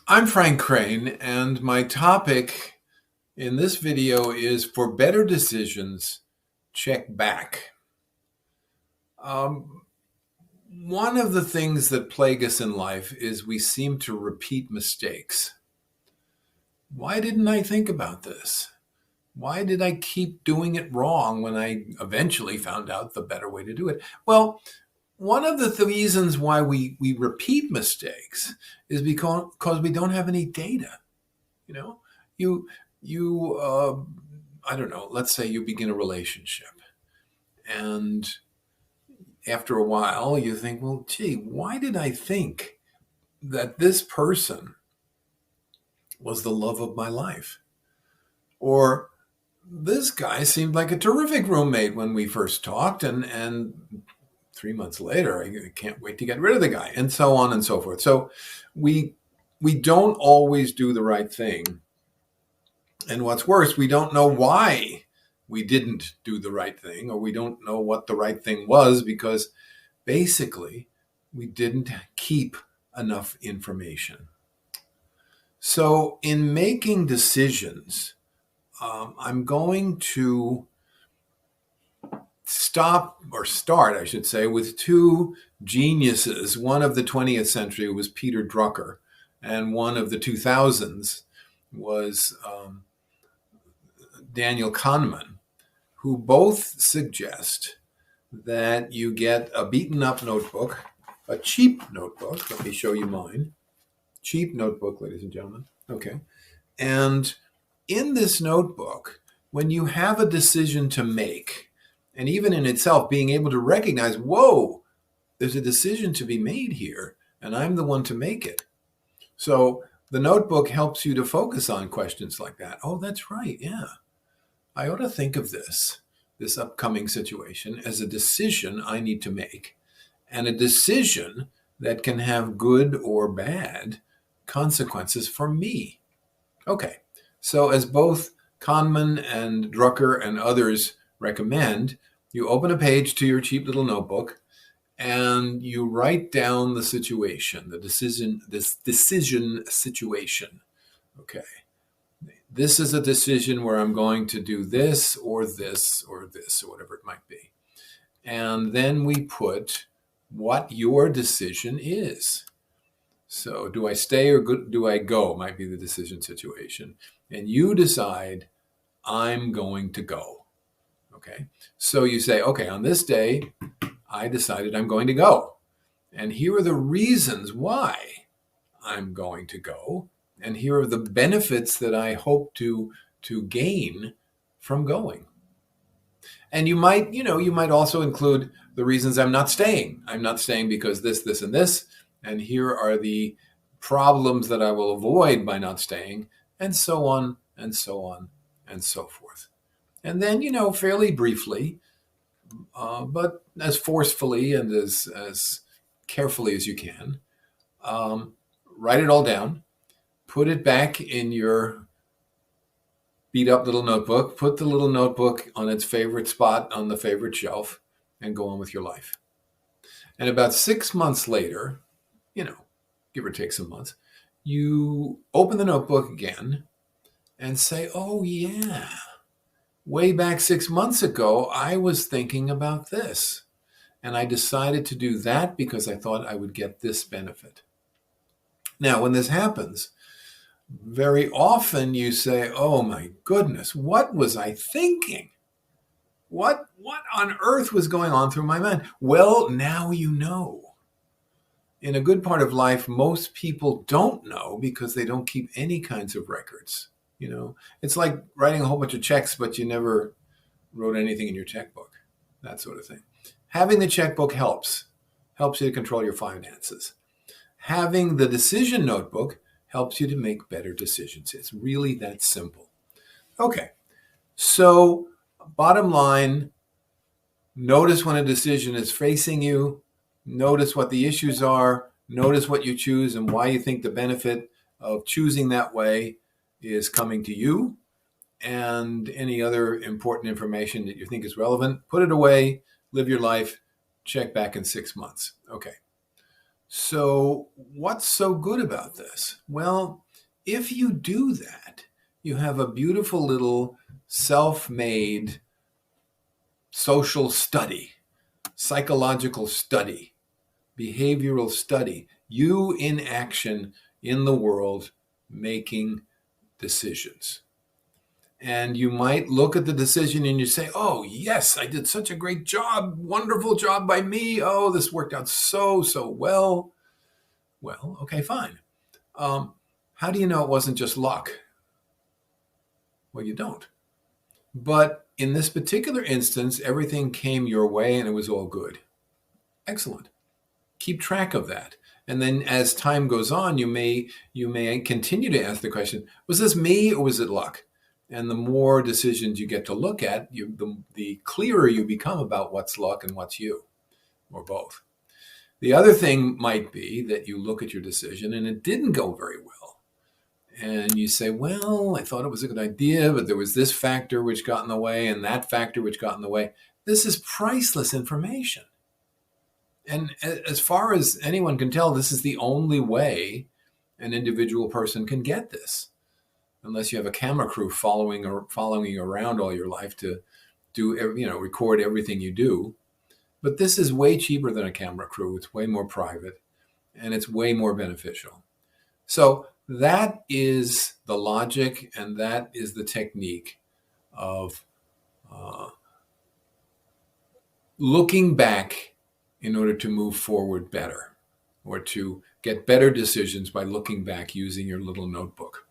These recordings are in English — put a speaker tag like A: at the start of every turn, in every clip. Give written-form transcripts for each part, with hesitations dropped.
A: I'm Frank Crane, and my topic in this video is for better decisions, check back. Um, One of the things that plague us in life is we seem to repeat mistakes. Why didn't I think about this? Why did I keep doing it wrong when I eventually found out the better way to do it? Well, one of the reasons why we repeat mistakes is because we don't have any data. You know, you you I don't know. Let's say you begin a relationship, and after a while, you think, well, gee, why did I think that this person was the love of my life? Or this guy seemed like a terrific roommate when we first talked, and 3 months later, I can't wait to get rid of the guy, and so on and so forth. So we we don't always do the right thing. And what's worse, we don't know why we didn't do the right thing, or we don't know what the right thing was because basically we didn't keep enough information. So, in making decisions, I'm going to start, I should say, with two geniuses. One of the 20th century was Peter Drucker, and one of the 2000s was Daniel Kahneman, who both suggest that you get a beaten up notebook, a cheap notebook. Let me show you mine. Cheap notebook, ladies and gentlemen. Okay. And in this notebook, when you have a decision to make, and even in itself being able to recognize, whoa, there's a decision to be made here, and I'm the one to make it. So the notebook helps you to focus on questions like that. Oh, that's right. Yeah. I ought to think of this upcoming situation as a decision I need to make, and a decision that can have good or bad consequences for me. Okay, so as both Kahneman and Drucker and others recommend, you open a page to your cheap little notebook and you write down the situation, this decision situation. Okay. This is a decision where I'm going to do this or this or this or whatever it might be. And then we put what your decision is. So, do I stay or do I go? Might be the decision situation. And you decide, I'm going to go. Okay. So you say, okay, on this day, I decided I'm going to go. And here are the reasons why I'm going to go. And here are the benefits that I hope to gain from going. And you might also include the reasons I'm not staying. I'm not staying because this, and this. And here are the problems that I will avoid by not staying, and so on, and so on, and so forth. And then, fairly briefly, but as forcefully and as carefully as you can, write it all down, put it back in your beat up little notebook, put the little notebook on its favorite spot on the favorite shelf, and go on with your life. And about 6 months later, give or take some months, you open the notebook again and say, oh, yeah, way back 6 months ago, I was thinking about this. And I decided to do that because I thought I would get this benefit. Now, when this happens, very often you say, oh my goodness, what was I thinking? What on earth was going on through my mind? Well, now you know. In a good part of life, most people don't know because they don't keep any kinds of records. It's like writing a whole bunch of checks, but you never wrote anything in your checkbook, that sort of thing. Having the checkbook helps you to control your finances. Having the decision notebook helps you to make better decisions. It's really that simple. Okay, so bottom line, notice when a decision is facing you, notice what the issues are, notice what you choose and why you think the benefit of choosing that way is coming to you, and any other important information that you think is relevant, put it away, live your life, check back in 6 months. Okay. So, what's so good about this? Well, if you do that, you have a beautiful little self made social study, psychological study, behavioral study, you in action in the world making decisions. And you might look at the decision and you say, oh, yes, I did such a great job. Wonderful job by me. Oh, this worked out so well. Well, okay, fine. How do you know it wasn't just luck? Well, you don't. But in this particular instance, everything came your way and it was all good. Excellent. Keep track of that. And then as time goes on, you may continue to ask the question, was this me or was it luck? And the more decisions you get to look at, the clearer you become about what's luck and what's you, or both. The other thing might be that you look at your decision and it didn't go very well. And you say, well, I thought it was a good idea, but there was this factor which got in the way and that factor which got in the way. This is priceless information. And as far as anyone can tell, this is the only way an individual person can get this, unless you have a camera crew following you around all your life to record everything you do. But this is way cheaper than a camera crew. It's way more private, and it's way more beneficial. So that is the logic, and that is the technique of looking back in order to move forward better, or to get better decisions by looking back using your little notebook.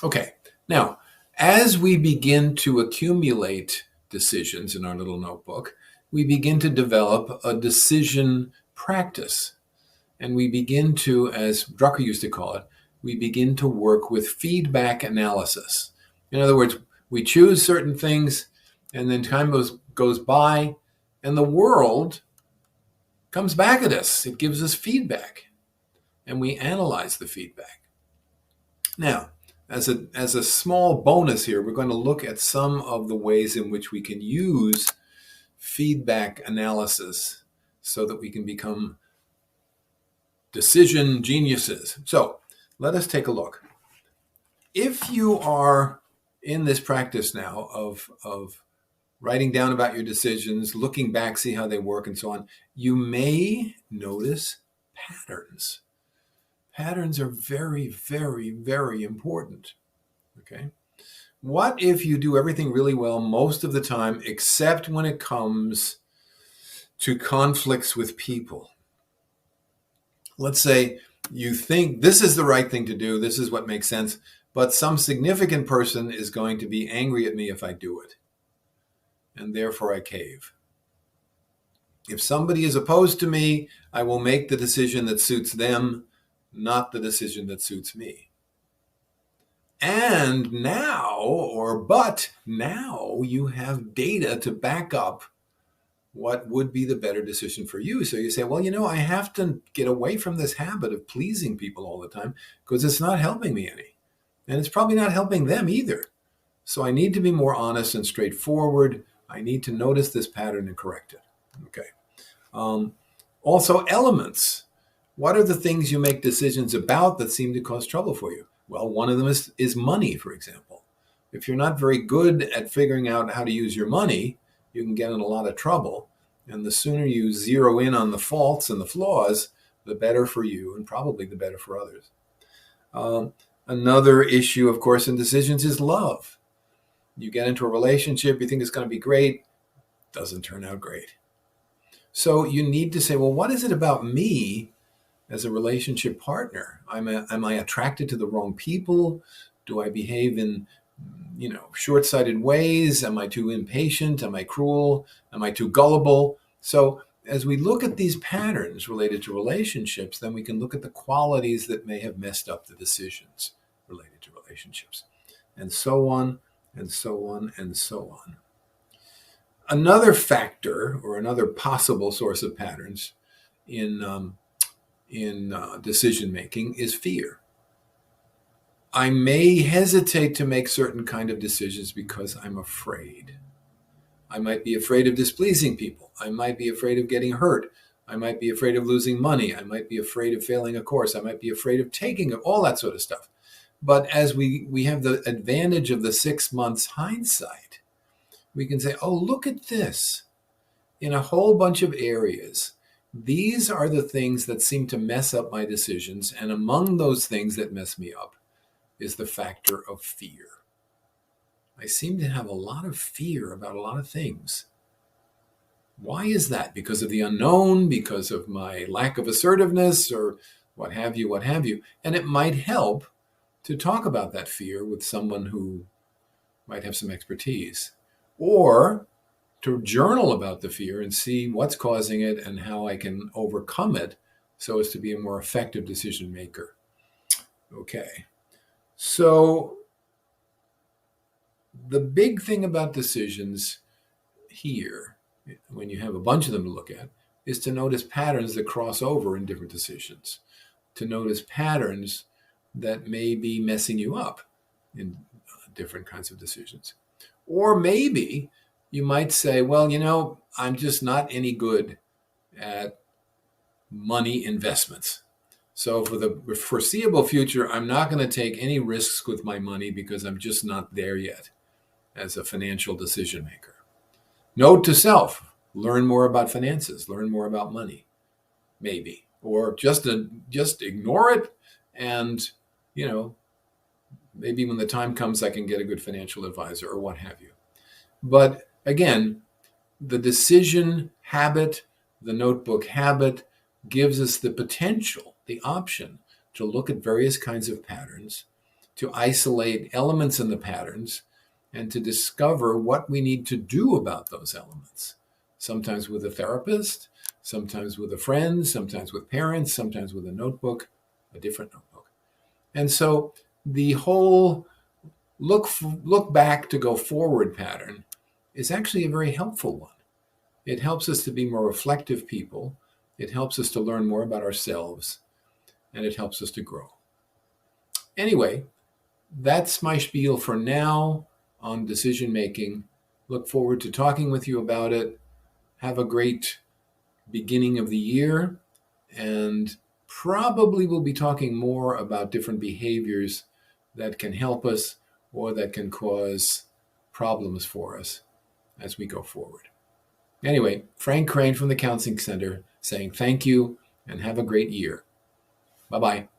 A: Okay, now, as we begin to accumulate decisions in our little notebook, we begin to develop a decision practice. And we begin to, as Drucker used to call it, we begin to work with feedback analysis. In other words, we choose certain things, and then time goes by, and the world comes back at us. It gives us feedback, and we analyze the feedback. Now, as a small bonus here, we're going to look at some of the ways in which we can use feedback analysis so that we can become decision geniuses. So let us take a look. If you are in this practice now of writing down about your decisions, looking back, see how they work, and so on, you may notice patterns. Patterns are very, very, very important. Okay? What if you do everything really well most of the time, except when it comes to conflicts with people? Let's say you think this is the right thing to do, this is what makes sense, but some significant person is going to be angry at me if I do it, and therefore I cave. If somebody is opposed to me, I will make the decision that suits them, not the decision that suits me. And now you have data to back up what would be the better decision for you. So you say, well, I have to get away from this habit of pleasing people all the time because it's not helping me any. And it's probably not helping them either. So I need to be more honest and straightforward. I need to notice this pattern and correct it. Okay. Also, elements. What are the things you make decisions about that seem to cause trouble for you? Well, one of them is money, for example. If you're not very good at figuring out how to use your money, you can get in a lot of trouble. And the sooner you zero in on the faults and the flaws, the better for you and probably the better for others. Another issue, of course, in decisions is love. You get into a relationship, you think it's going to be great, doesn't turn out great. So you need to say, well, what is it about me as a relationship partner? Am I attracted to the wrong people? Do I behave in, short-sighted ways? Am I too impatient? Am I cruel? Am I too gullible? So as we look at these patterns related to relationships, then we can look at the qualities that may have messed up the decisions related to relationships, and so on, and so on, and so on. Another factor or another possible source of patterns in decision making is fear. I may hesitate to make certain kind of decisions because I'm afraid. I might be afraid of displeasing people. I might be afraid of getting hurt. I might be afraid of losing money. I might be afraid of failing a course. I might be afraid of taking it, all that sort of stuff. But as we have the advantage of the 6 months hindsight, we can say, oh, look at this. In a whole bunch of areas, these are the things that seem to mess up my decisions. And among those things that mess me up is the factor of fear. I seem to have a lot of fear about a lot of things. Why is that? Because of the unknown, because of my lack of assertiveness, or what have you, what have you. And it might help to talk about that fear with someone who might have some expertise, or to journal about the fear and see what's causing it and how I can overcome it so as to be a more effective decision maker. Okay. So the big thing about decisions here, when you have a bunch of them to look at, is to notice patterns that cross over in different decisions, to notice patterns that may be messing you up in different kinds of decisions. Or maybe you might say, well, I'm just not any good at money investments. So for the foreseeable future, I'm not going to take any risks with my money because I'm just not there yet as a financial decision maker. Note to self, learn more about finances, learn more about money, maybe. Or just ignore it and, maybe when the time comes, I can get a good financial advisor or what have you. But again, the decision habit, the notebook habit gives us the potential, the option to look at various kinds of patterns, to isolate elements in the patterns, and to discover what we need to do about those elements. Sometimes with a therapist, sometimes with a friend, sometimes with parents, sometimes with a notebook, a different notebook. And so the whole look back to go forward pattern is actually a very helpful one. It helps us to be more reflective people. It helps us to learn more about ourselves, and it helps us to grow. Anyway, that's my spiel for now on decision making. Look forward to talking with you about it. Have a great beginning of the year, and probably we'll be talking more about different behaviors that can help us or that can cause problems for us as we go forward. Anyway, Frank Crane from the Counseling Center saying thank you and have a great year. Bye-bye.